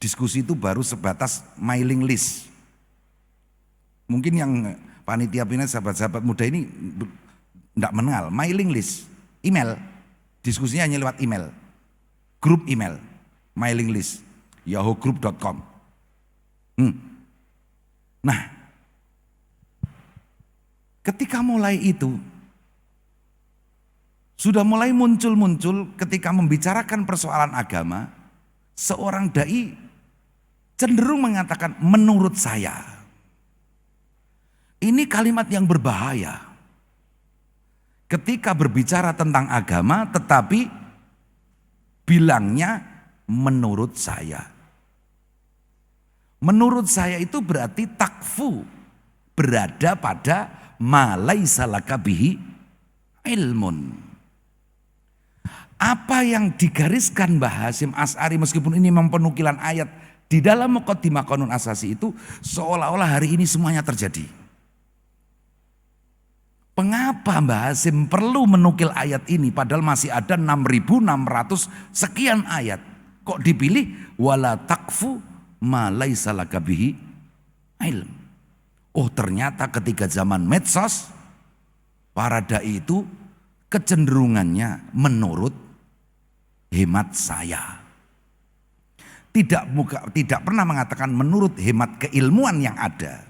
Diskusi itu baru sebatas mailing list. Mungkin yang panitia pina sahabat-sahabat muda ini tidak mengenal mailing list, email. Diskusinya hanya lewat email. Grup email, mailing list, yahoo.group.com. Nah, ketika mulai itu, sudah mulai muncul ketika membicarakan persoalan agama, seorang dai cenderung mengatakan menurut saya. Ini kalimat yang berbahaya. Ketika berbicara tentang agama tetapi bilangnya menurut saya. Menurut saya itu berarti takfu, berada pada ma laisa laka bihi ilmun. Apa yang digariskan Mbah Hasyim Asy'ari meskipun ini mempenukilan ayat di dalam Muqaddimah Qanun Asasi itu seolah-olah hari ini semuanya terjadi. Mengapa Mbah Hasyim perlu menukil ayat ini padahal masih ada 6.600 sekian ayat. Kok dipilih wala taqfu ma laisa laka bihi ilm. Oh ternyata ketika zaman medsos para dai itu kecenderungannya menurut hemat saya. Tidak pernah mengatakan menurut hemat keilmuan yang ada.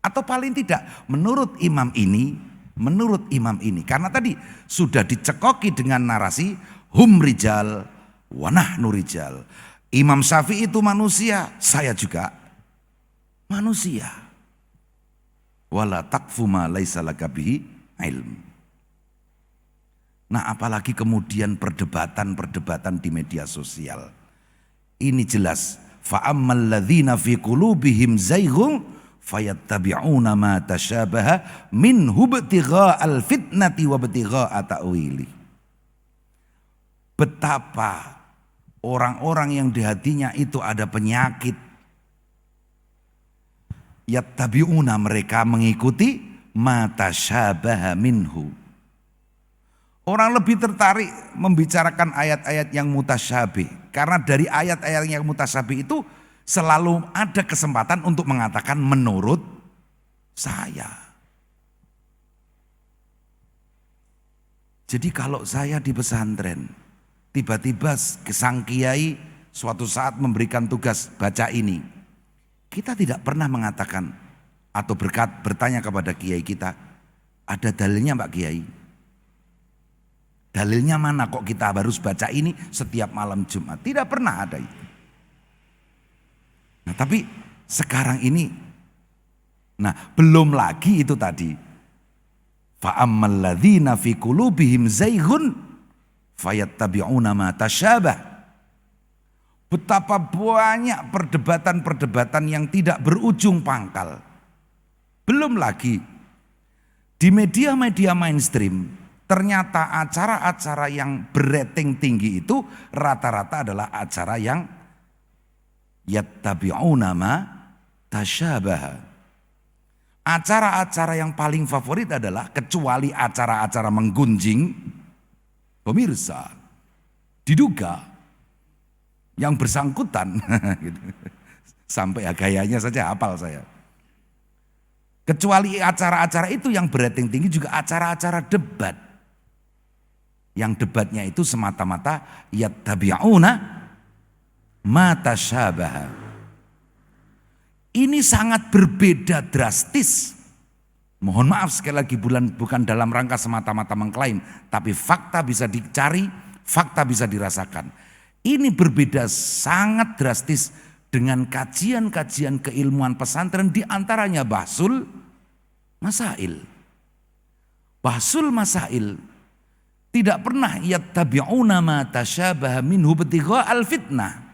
Atau paling tidak menurut imam ini, menurut imam ini. Karena tadi sudah dicekoki dengan narasi hum rijal wa nahnu rijal. Imam Syafi'i itu manusia, saya juga manusia. Wala taqfu ma laisa laka bihi ilm. Nah, apalagi kemudian perdebatan-perdebatan di media sosial. Ini jelas, fa'ammal ladzina fi qulubihim zayghun fayattabi'una ma tasyabaha minhu ibtigha'al fitnati wa ibtigha'a ta'wili. Betapa orang-orang yang di hatinya itu ada penyakit, yattabi'una, mereka mengikuti ma tasyabaha minhu. Orang lebih tertarik membicarakan ayat-ayat yang mutasyabih. Karena dari ayat-ayat yang mutasyabih itu selalu ada kesempatan untuk mengatakan menurut saya. Jadi kalau saya di pesantren, tiba-tiba sang kiai suatu saat memberikan tugas baca ini. Kita tidak pernah mengatakan atau bertanya kepada kiai kita, ada dalilnya Pak Kiai? Dalilnya mana kok kita harus baca ini setiap malam Jumat? Tidak pernah ada itu. Nah, tapi sekarang ini, nah belum lagi itu tadi. Fa'ammal ladzina fi qulubihim zayghun fayattabi'una ma tasyabah. Betapa banyak perdebatan-perdebatan yang tidak berujung pangkal. Belum lagi di media-media mainstream, ternyata acara-acara yang berating tinggi itu rata-rata adalah acara yang yattabi'una ma tasyabaha. Acara-acara yang paling favorit adalah, kecuali acara-acara menggunjing pemirsa, diduga yang bersangkutan sampai gayanya saja hafal saya. Kecuali acara-acara itu yang berating tinggi juga acara-acara debat. Yang debatnya itu semata-mata yattabi'una ma tasyabaha. Ini sangat berbeda drastis. Mohon maaf sekali lagi, bukan dalam rangka semata-mata mengklaim, tapi fakta bisa dicari, fakta bisa dirasakan. Ini berbeda sangat drastis dengan kajian-kajian keilmuan pesantren, di antaranya Bahsul Masail. Bahsul Masail tidak pernah yattabi'una ma tasyabaha minhu ibtigha'al fitnah.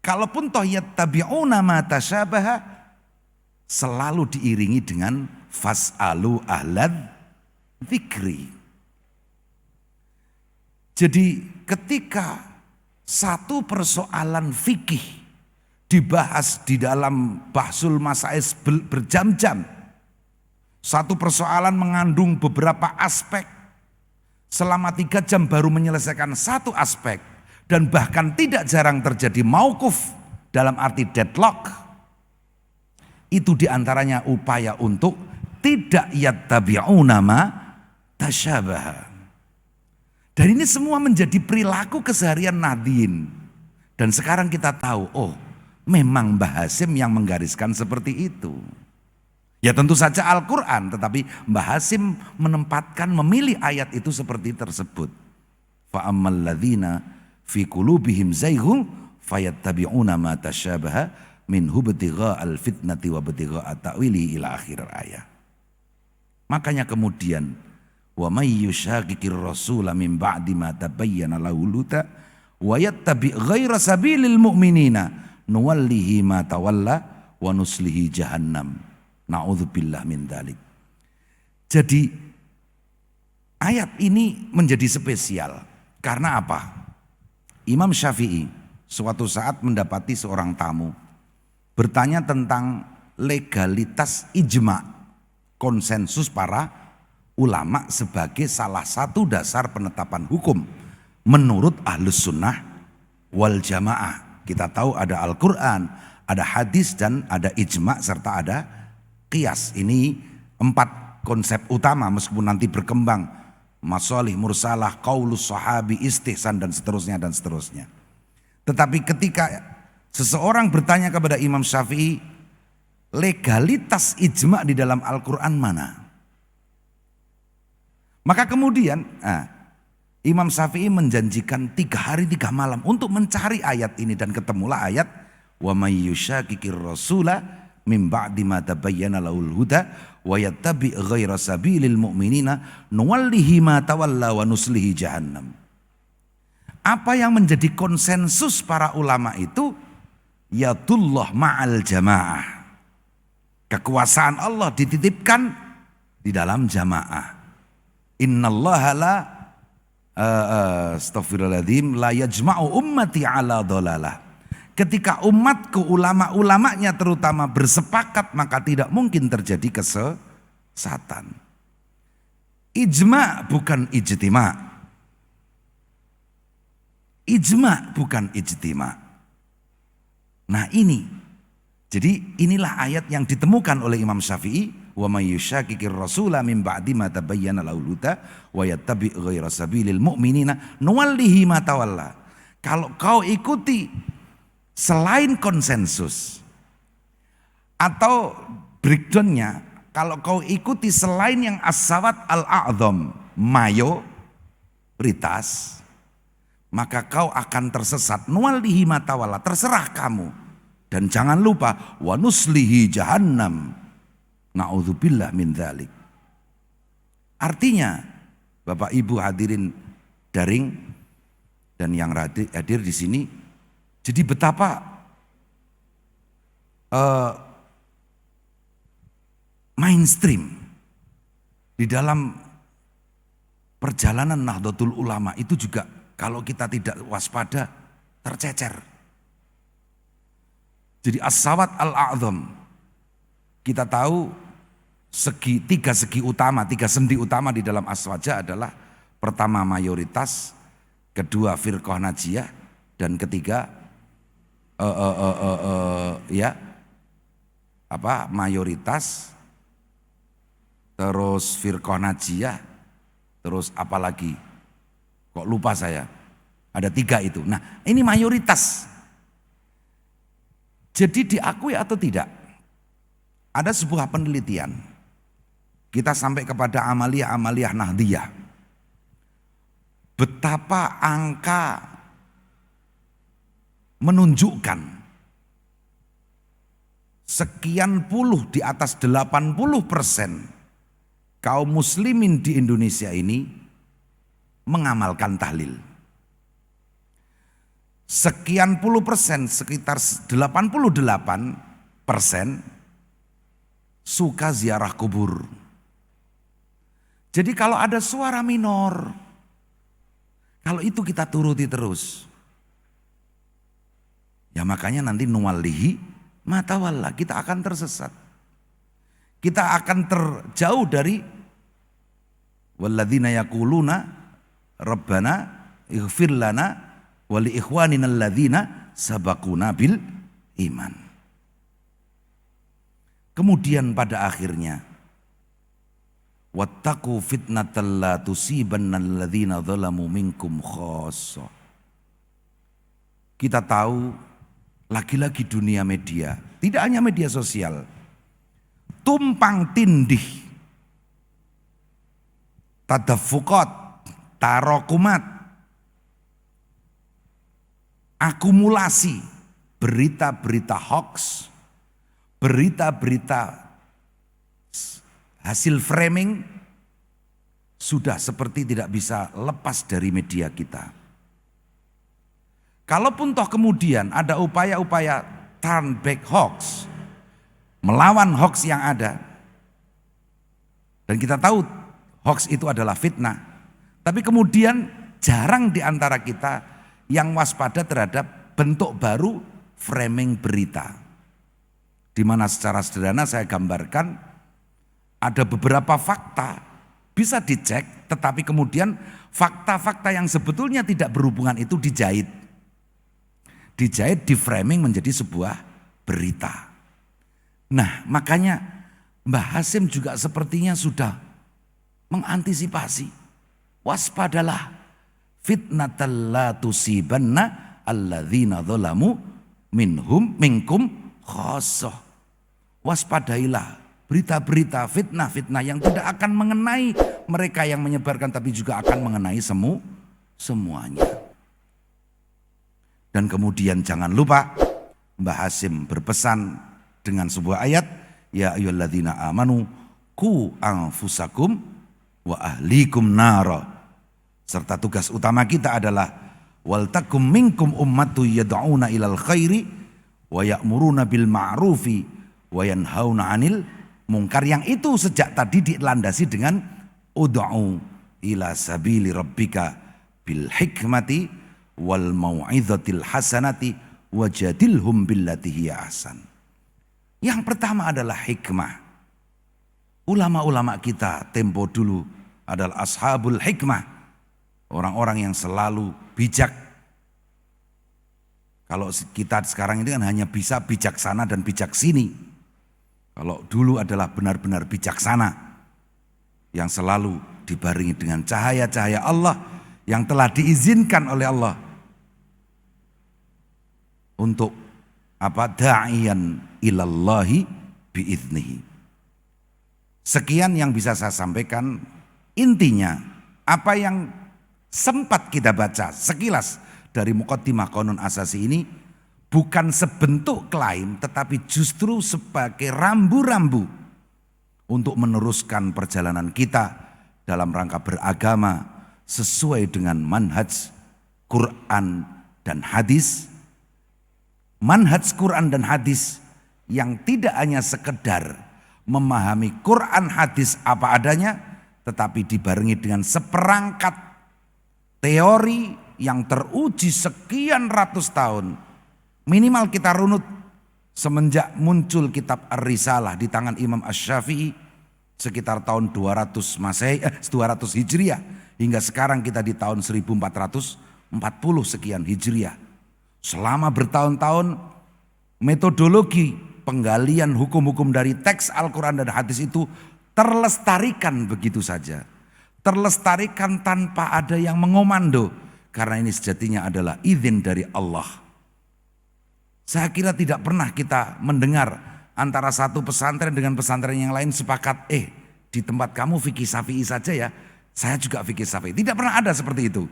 Kalaupun toh yattabi'una ma tasyabaha, selalu diiringi dengan fas'alu ahlad dzikri. Jadi ketika satu persoalan fikih dibahas di dalam Bahsul Masail berjam-jam, satu persoalan mengandung beberapa aspek, selama 3 jam baru menyelesaikan satu aspek, dan bahkan tidak jarang terjadi mauquf dalam arti deadlock. Itu diantaranya upaya untuk tidak yattabi'una ma tasyabaha. Dan ini semua menjadi perilaku keseharian Nahdien. Dan sekarang kita tahu, oh memang Mbah Hasyim yang menggariskan seperti itu. Ya tentu saja Al-Quran, tetapi Mbah Hasyim menempatkan, memilih ayat itu seperti tersebut. Fa'ammal ladzina fi qulubihim zayghun fayattabi'una ma tasyabaha minhu ibtigha'al fitnati wa ibtigha'a ta'wili ila akhir ayat. Makanya kemudian wa may yushaqiqir rasula min ba'di ma tabayyana lahul huda wa yattabi' ghaira sabilil mu'minina nuwallihi ma tawalla wa nuslihi jahannam. Na'udzubillah min dzalik. Jadi ayat ini menjadi spesial karena apa? Imam Syafi'i suatu saat mendapati seorang tamu bertanya tentang legalitas ijma', konsensus para ulama sebagai salah satu dasar penetapan hukum menurut Ahlus Sunnah wal Jamaah. Kita tahu ada Al-Quran, ada hadis, dan ada ijma' serta ada qiyas. Ini 4 konsep utama, meskipun nanti berkembang masalih mursalah, qaulus sahabi, istihsan, dan seterusnya dan seterusnya. Tetapi ketika seseorang bertanya kepada Imam Syafi'i, legalitas ijma' di dalam Al-Quran mana? Maka kemudian Imam Syafi'i menjanjikan 3 hari 3 malam untuk mencari ayat ini, dan ketemulah ayat wa may yushaqiqir rasula min ba'di ma tabayyana lahul huda wa yattabi' ghaira sabilil mu'minina nuwallihi ma tawalla wa nuslihi jahannam. Apa yang menjadi konsensus para ulama itu? Yadullah ma'al jamaah. Kekuasaan Allah dititipkan di dalam jamaah. Innallaha la astaghfirullahaladzim la yajma'u ummati ala dhalalah. Ketika umatku ulama-ulamanya terutama bersepakat, maka tidak mungkin terjadi kesesatan. Ijma' bukan ijtima'. Ijma' bukan ijtima'. Nah ini, jadi inilah ayat yang ditemukan oleh Imam Syafi'i, wa may yushaqiqir rasula min ba'di ma tabayyana lahul huda wa yattabi' ghaira sabilil mu'minina nuwallihi ma tawalla. Kalau kau ikuti selain konsensus, atau breakdownnya, kalau kau ikuti selain yang as-sawat al-a'zam, mayoritas, maka kau akan tersesat. Nuwallihi ma tawalla, terserah kamu. Dan jangan lupa wa nuslihi jahannam. Na'udzubillah min dzalik. Artinya, Bapak Ibu hadirin daring dan yang hadir di sini, jadi betapa mainstream di dalam perjalanan Nahdlatul Ulama itu juga kalau kita tidak waspada tercecer. Jadi as-sawat al-a'zam, kita tahu tiga sendi utama di dalam aswaja adalah pertama mayoritas, kedua firqah najiyah, dan ketiga mayoritas, terus firqah najiyah, terus apa lagi? Kok lupa saya? Ada 3 itu. Nah, ini mayoritas. Jadi diakui atau tidak? Ada sebuah penelitian. Kita sampai kepada amaliyah Nahdiyah. Betapa angka menunjukkan sekian puluh di atas 80% kaum muslimin di Indonesia ini mengamalkan tahlil. Sekian puluh persen, sekitar 88% suka ziarah kubur. Jadi kalau ada suara minor, kalau itu kita turuti terus, ya makanya nanti nuwallihi ma tawalla, kita akan tersesat. Kita akan terjauh dari walladzina yaquluna Rabbana ighfir lana wa li ikhwanina alladzina sabaquna bil iman. Kemudian pada akhirnya wattaqu fitnatal la tusibanna alladzina zalamu minkum khassah. Kita tahu lagi-lagi dunia media, tidak hanya media sosial, tumpang tindih, tadaffuqat, tarokumat, akumulasi berita-berita hoax, berita-berita hasil framing sudah seperti tidak bisa lepas dari media kita. Kalaupun toh kemudian ada upaya-upaya turn back hoax, melawan hoax yang ada, dan kita tahu hoax itu adalah fitnah, tapi kemudian jarang di antara kita yang waspada terhadap bentuk baru framing berita. Di mana secara sederhana saya gambarkan ada beberapa fakta bisa dicek, tetapi kemudian fakta-fakta yang sebetulnya tidak berhubungan itu dijahit, di framing menjadi sebuah berita. Nah, makanya Mbah Hasim juga sepertinya sudah mengantisipasi. Waspadalah fitnatal la tusibanna alladzina zalamu minkum khassah. Waspadailah berita-berita fitnah-fitnah yang tidak akan mengenai mereka yang menyebarkan, tapi juga akan mengenai semuanya. Dan kemudian jangan lupa Mbah Hasim berpesan dengan sebuah ayat, ya ayyuhalladzina amanu Qu anfusakum wa ahlikum nara. Serta tugas utama kita adalah wal takum minkum ummatu yad'una ilal khairi wa ya'muruna bil ma'rufi wa yanhauna 'anil munkar, yang itu sejak tadi dilandasi dengan ud'u ila sabili rabbika bil hikmati wal mau'izatil hasanati wajadilhum billati hiya ahsan. Yang pertama adalah hikmah. Ulama-ulama kita tempo dulu adalah ashabul hikmah, orang-orang yang selalu bijak. Kalau kita sekarang ini kan hanya bisa bijaksana dan bijaksini. Kalau dulu adalah benar-benar bijaksana yang selalu dibarengi dengan cahaya-cahaya Allah yang telah diizinkan oleh Allah untuk da'iyan ilallahi biiznihi. Sekian yang bisa saya sampaikan. Intinya apa yang sempat kita baca sekilas dari Muqaddimah Qanun Asasi ini bukan sebentuk klaim, tetapi justru sebagai rambu-rambu untuk meneruskan perjalanan kita dalam rangka beragama sesuai dengan manhaj Quran dan hadis. Manhaj Quran dan hadis yang tidak hanya sekedar memahami Quran hadis apa adanya, tetapi dibarengi dengan seperangkat teori yang teruji sekian ratus tahun. Minimal kita runut semenjak muncul kitab Ar-Risalah di tangan Imam Asy-Syafi'i sekitar tahun 200 Hijriah hingga sekarang kita di tahun 1440 sekian Hijriah. Selama bertahun-tahun metodologi penggalian hukum-hukum dari teks Al-Quran dan hadis itu terlestarikan begitu saja. Terlestarikan tanpa ada yang mengomando. Karena ini sejatinya adalah izin dari Allah. Saya kira tidak pernah kita mendengar antara satu pesantren dengan pesantren yang lain sepakat, di tempat kamu fikih syafi'i saja ya, saya juga fikih syafi'i. Tidak pernah ada seperti itu.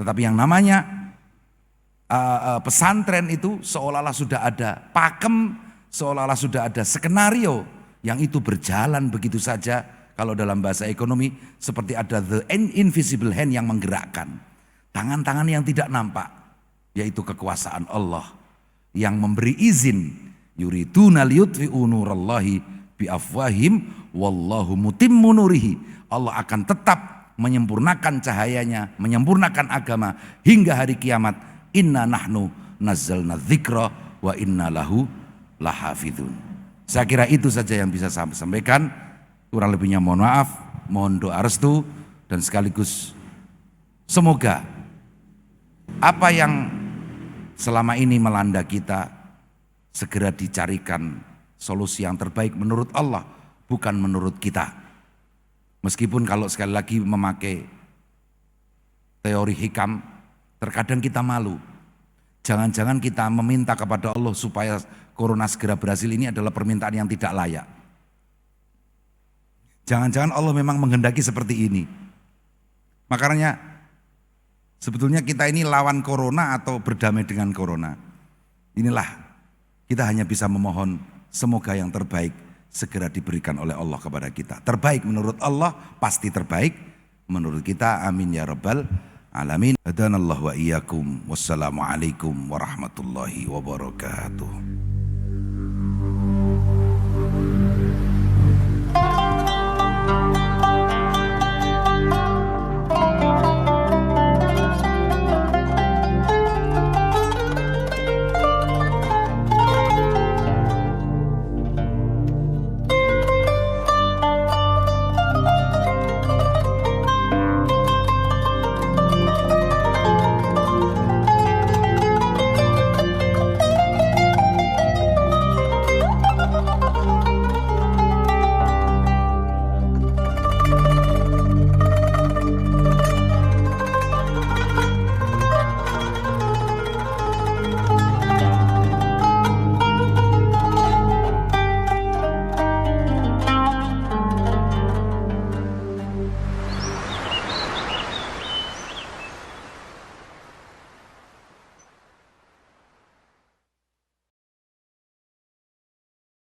Tetapi yang namanya pesantren itu seolah-olah sudah ada pakem, seolah-olah sudah ada skenario yang itu berjalan begitu saja. Kalau dalam bahasa ekonomi seperti ada the invisible hand yang menggerakkan. Tangan-tangan yang tidak nampak, yaitu kekuasaan Allah yang memberi izin. Yuriduna liyutfi'u nurallahi biafwahim wallahu mutimmu nurihi. Allah akan tetap menyempurnakan cahayanya, menyempurnakan agama hingga hari kiamat. Inna nahnu nazzalna dzikra wa inna lahu lahafidun. Saya kira itu saja yang bisa saya sampaikan. Kurang lebihnya mohon maaf, mohon doa restu, dan sekaligus semoga apa yang selama ini melanda kita segera dicarikan solusi yang terbaik menurut Allah, bukan menurut kita. Meskipun kalau sekali lagi memakai teori hikam, terkadang kita malu. Jangan-jangan kita meminta kepada Allah supaya corona segera berhasil, ini adalah permintaan yang tidak layak. Jangan-jangan Allah memang menghendaki seperti ini. Makanya sebetulnya kita ini lawan corona atau berdamai dengan corona. Inilah kita hanya bisa memohon semoga yang terbaik segera diberikan oleh Allah kepada kita. Terbaik menurut Allah pasti terbaik menurut kita. Amin ya rabbal alamin. Hadanallahu wa iyyakum. Wassalamualaikum warahmatullahi wabarakatuh.